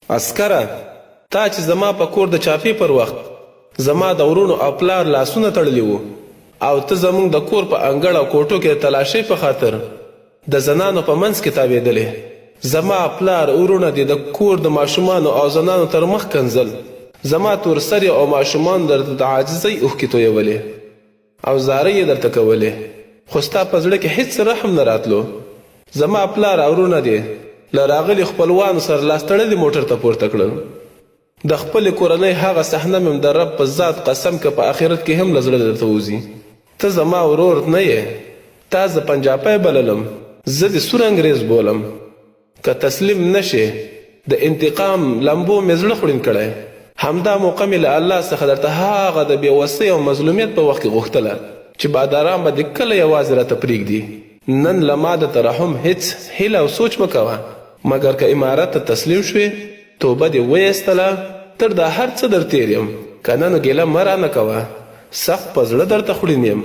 عسکره، تا چې زما په کور د چاپی پر وخت زما د ورونو او پلار لاسونه تړلی وو او ته زموږ د کور په انګړ او کوټو کې د تلاشۍ په خاطر د زنانو په منځ کې تاوېدلې. زما پلار ورونه دې د کور د ماشومانو او زنانو تر مخ کنځل. زما تور سرې او ماشومان درته د عاجزۍ اوښکې تویولې او زارۍ یې درته کولې، خو ستا په زړه کې هېڅ رحم نه راتلو. زما پلار او ورونه دې له راغلي خپلوانو سره لاس تړلي موټر ته پورته کړل. د خپلې کورنۍ هغه صحنه مې د رب په ذات قسم که په آخرت کې هم له زړه درته وځي. ته زما ورور نه یې، تا زه پنجاپی بللم، زه دې سور انګریز بولم. که تسلیم نشې د انتقام لمبو مې زړه خوړین کړی. همدا موقع مې له الله څخه درته هغه د بېوسۍ او مظلومیت په وخت کې غوښتله چې باداران به دې کله یوازې راته پرېږدي. نن له ما د ترحم هېڅ هیله او سوچ مه کوه، مګر که امارت ته تسلیم شوې توبه دې ویستله، تر دا هر څه در تیر یم. که نه نو ګیله مه رانه کوه، سخت په زړه درته خوړین یم.